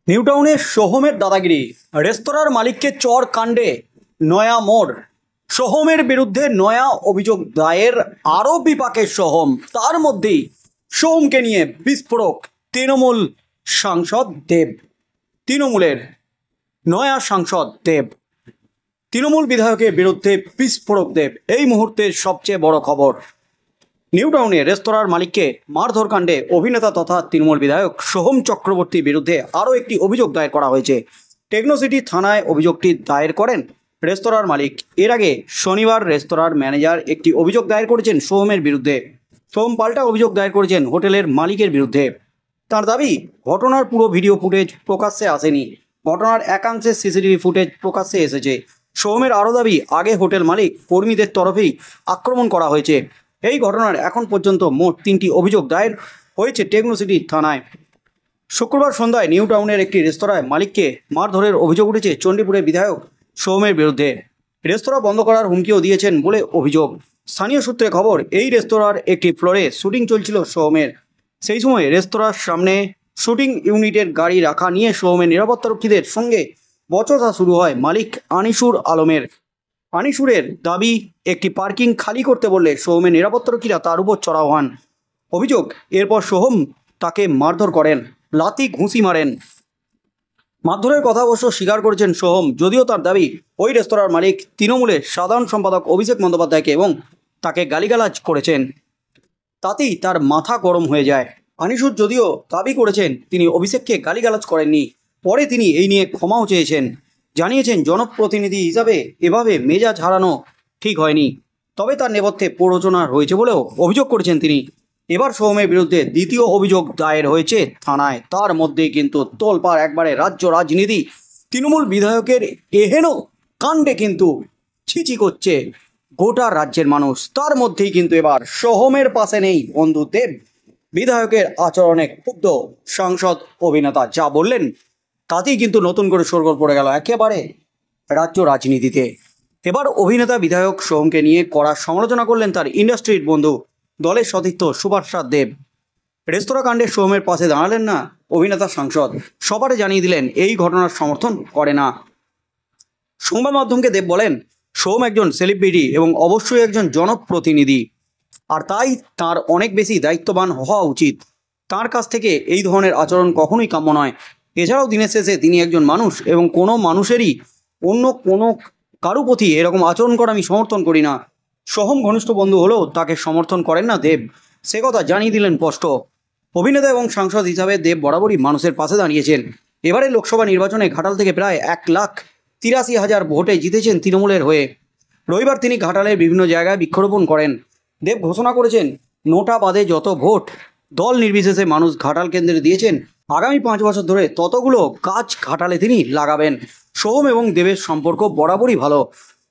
নিউটাউনে সোহমের দাদাগিরি, রেস্তোরাঁর মালিককে চর কাণ্ডে নয়া মোড়। সোহমের বিরুদ্ধে নয়া অভিযোগ দায়ের, আরও বিপাকে সোহম। তার মধ্যেই সোহমকে নিয়ে বিস্ফোরক তৃণমূল সাংসদ দেব। তৃণমূলের নয়া সাংসদ দেব, তৃণমূল বিধায়কের বিরুদ্ধে বিস্ফোরক দেব। এই মুহূর্তের সবচেয়ে বড় খবর, নিউটাউনে রেস্তোরাঁর মালিককে মারধর কাণ্ডে অভিনেতা তথা তৃণমূল বিধায়ক সোহম চক্রবর্তীর বিরুদ্ধে আরও একটি অভিযোগ দায়ের করা হয়েছে। টেকনোসিটি থানায় অভিযোগটি দায়ের করেন রেস্তোরাঁর মালিক। এর আগে শনিবার রেস্তোরাঁর ম্যানেজার একটি অভিযোগ দায়ের করেছেন সোহমের বিরুদ্ধে। সোহম পাল্টা অভিযোগ দায়ের করেছেন হোটেলের মালিকের বিরুদ্ধে। তার দাবি, ঘটনার পুরো ভিডিও ফুটেজ প্রকাশ্যে আসেনি, ঘটনার একাংশের সিসিটিভি ফুটেজ প্রকাশ্যে এসেছে। সোহমের আরও দাবি, আগে হোটেল মালিক কর্মীদের তরফেই আক্রমণ করা হয়েছে। এই ঘটনার এখন পর্যন্ত মোট 3টি অভিযোগ দায়ের হয়েছে টেকনোসিটি থানায়। শুক্রবার সন্ধ্যায় নিউটাউনের একটি রেস্তোরাঁয় মালিককে মারধরের অভিযোগ উঠেছে চণ্ডীপুরের বিধায়ক সোহমের বিরুদ্ধে। রেস্তোরাঁ বন্ধ করার হুমকিও দিয়েছেন বলে অভিযোগ। স্থানীয় সূত্রে খবর, এই রেস্তোরাঁর একটি ফ্লোরে শুটিং চলছিল সোহমের। সেই সময় রেস্তোরাঁর সামনে শুটিং ইউনিটের গাড়ি রাখা নিয়ে সোহমের নিরাপত্তারক্ষীদের সঙ্গে বচসা শুরু হয় মালিক আনিসুর আলমের। আনিসুরের দাবি, একটি পার্কিং খালি করতে বললে সোহমের নিরাপত্তারক্ষীরা তার উপর চড়াও হন। অভিযোগ, এরপর সোহম তাকে মারধর করেন, লাথি ঘুষি মারেন। মারধরের কথা অবশ্য স্বীকার করেছেন সোহম, যদিও তার দাবি ওই রেস্তোরাঁর মালিক তৃণমূলের সাধারণ সম্পাদক অভিষেক বন্দ্যোপাধ্যায়কে এবং তাকে গালিগালাজ করেছেন। তাতেই তার মাথা গরম হয়ে যায়। আনিসুর যদিও দাবি করেছেন তিনি অভিষেককে গালিগালাজ করেননি, পরে তিনি এই নিয়ে ক্ষমাও চেয়েছেন। জানিয়েছেন, জনপ্রতিনিধি হিসাবে এভাবে মেজাজ হারানো ঠিক হয়নি, তবে তার নেপথ্যে প্ররোচনা রয়েছে বলেও অভিযোগ করেছেন তিনি। এবার সোহমের বিরুদ্ধে দ্বিতীয় অভিযোগ দায়ের হয়েছে থানায়। তার মধ্যেই কিন্তু তোলপাড় একবারে রাজ্য রাজনীতি। তৃণমূল বিধায়কের এহেন কাণ্ডে কিন্তু ছিচি করছে গোটা রাজ্যের মানুষ। তার মধ্যেই কিন্তু এবার সোহমের পাশে নেই বন্ধু দেব। বিধায়কের আচরণে ক্ষুব্ধ সাংসদ অভিনেতা যা বললেন, তাতেই কিন্তু নতুন করে শোরগোল পড়ে গেল একেবারে রাজ্য রাজনীতিতে। এবার অভিনেতা বিধায়ক সোহমকে নিয়ে কড়া সমালোচনা করলেন তার ইন্ডাস্ট্রির বন্ধু, দলের সতীর্থ সুভাষ দেব। রেস্তোরাঁ কাণ্ডে সোহমের পাশে দাঁড়ালেন না অভিনেতা সাংসদ, সবারে জানিয়ে দিলেন এই ঘটনার সমর্থন করে না। সংবাদ মাধ্যমকে দেব বলেন, সোহম একজন সেলিব্রিটি এবং অবশ্যই একজন জনপ্রতিনিধি, আর তাই তার অনেক বেশি দায়িত্ববান হওয়া উচিত। তার কাছ থেকে এই ধরনের আচরণ কখনোই কাম্য নয়। এছাড়াও দিনের শেষে তিনি একজন মানুষ এবং কোনো মানুষেরই অন্য কোনো কারো প্রতি এরকম আচরণ করা আমি সমর্থন করি না। সোহম ঘনিষ্ঠ বন্ধু হলেও তাকে সমর্থন করেন না দেব, সে কথা জানিয়ে দিলেন স্পষ্ট। অভিনেতা এবং সাংসদ হিসাবে দেব বরাবরই মানুষের পাশে দাঁড়িয়েছেন। এবারে লোকসভা নির্বাচনে ঘাটাল থেকে প্রায় 1,83,000 ভোটে জিতেছেন তৃণমূলের হয়ে। রবিবার তিনি ঘাটালের বিভিন্ন জায়গায় বৃক্ষরোপণ করেন। দেব ঘোষণা করেছেন, নোটা বাদে যত ভোট দল নির্বিশেষে মানুষ ঘাটাল কেন্দ্রে দিয়েছেন, আগামী 5 বছর ধরে ততগুলো গাছ ঘাটালে তিনি লাগাবেন। সোহম এবং দেবের সম্পর্ক বরাবরই ভালো।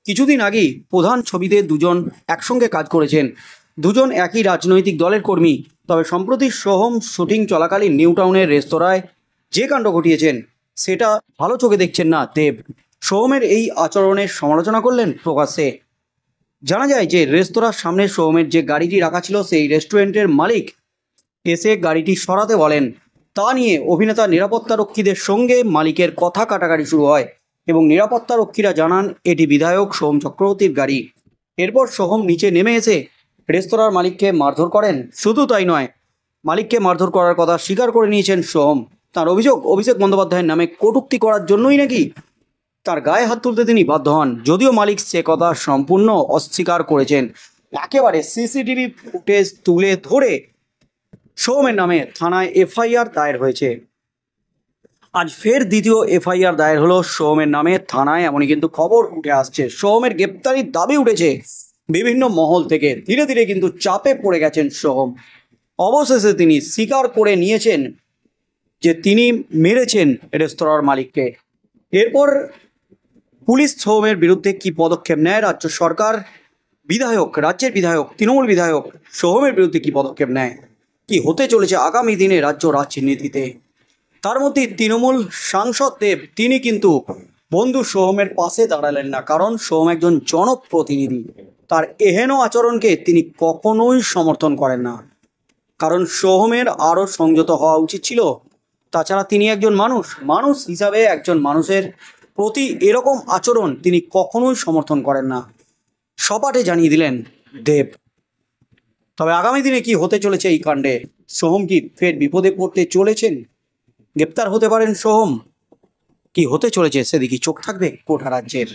কিছুদিন আগেই প্রধান ছবিতে দুজন একসঙ্গে কাজ করেছেন। দুজন একই রাজনৈতিক দলের কর্মী। তবে সম্প্রতি সোহম শুটিং চলাকালীন নিউটাউনের রেস্তোরাঁয় যে কাণ্ড ঘটিয়েছেন, সেটা ভালো চোখে দেখছেন না দেব। সোহমের এই আচরণের সমালোচনা করলেন প্রকাশ্যে। জানা যায় যে রেস্তোরাঁর সামনে সোহমের যে গাড়িটি রাখা ছিল, সেই রেস্টুরেন্টের মালিক এসে গাড়িটি সরাতে বলেন। তা নিয়ে অভিনেতা নিরাপত্তারক্ষীদের সঙ্গে মালিকের কথা কাটাকাটি শুরু হয় এবং নিরাপত্তারক্ষীরা জানান এটি বিধায়ক সোহম চক্রবর্তীর গাড়ি। এরপর সোহম নিচে নেমে এসে রেস্তোরাঁর মালিককে মারধর করেন। শুধু তাই নয়, মালিককে মারধর করার কথা স্বীকার করে নিয়েছেন সোহম। তার অভিযোগ, অভিষেক বন্দ্যোপাধ্যায়ের নামে কটূক্তি করার জন্যই নাকি তার গায়ে হাত তুলতে তিনি বাধ্য হন, যদিও মালিক সে কথা সম্পূর্ণ অস্বীকার করেছেন। একেবারে সিসিটিভি ফুটেজ তুলে ধরে সোহমের নামে থানায় এফআইআর দায়ের হয়েছে। আজ ফের দ্বিতীয় এফআইআর দায়ের হলো সোহমের নামে থানায়। এমনই কিন্তু খবর উঠে আসছে, সোহমের গ্রেপ্তারির দাবি উঠেছে বিভিন্ন মহল থেকে। ধীরে ধীরে কিন্তু চাপে পড়ে গেছেন সোহম। অবশেষে তিনি স্বীকার করে নিয়েছেন যে তিনি মেরেছেন রেস্তোরাঁর মালিককে। এরপর পুলিশ সোহমের বিরুদ্ধে কি পদক্ষেপ নেয় রাজ্য সরকার, রাজ্যের বিধায়ক তৃণমূল বিধায়ক সোহমের বিরুদ্ধে কি পদক্ষেপ নেয়, কি হতে চলেছে আগামী দিনে রাজ্য রাজনীতিতে। তার মধ্যে তৃণমূল সাংসদ দেব, তিনি কিন্তু বন্ধু সোহমের পাশে দাঁড়ালেন না, কারণ সোহম একজন জনপ্রতিনিধি। তার এহেন আচরণকে তিনি কখনোই সমর্থন করেন না, কারণ সোহমের আরও সংযত হওয়া উচিত ছিল। তাছাড়া তিনি একজন মানুষ, মানুষ হিসাবে একজন মানুষের প্রতি এরকম আচরণ তিনি কখনোই সমর্থন করেন না, সপাটে জানিয়ে দিলেন দেব। তবে আগামী দিনে কি হতে চলেছে এই কাণ্ডে? সোহম কি ফের বিপদে পড়তে চলেছেন? গ্রেপ্তার হতে পারেন সোহম? কি হতে চলেছে সেদিকে চোখ থাকবে গোটা রাজ্যের।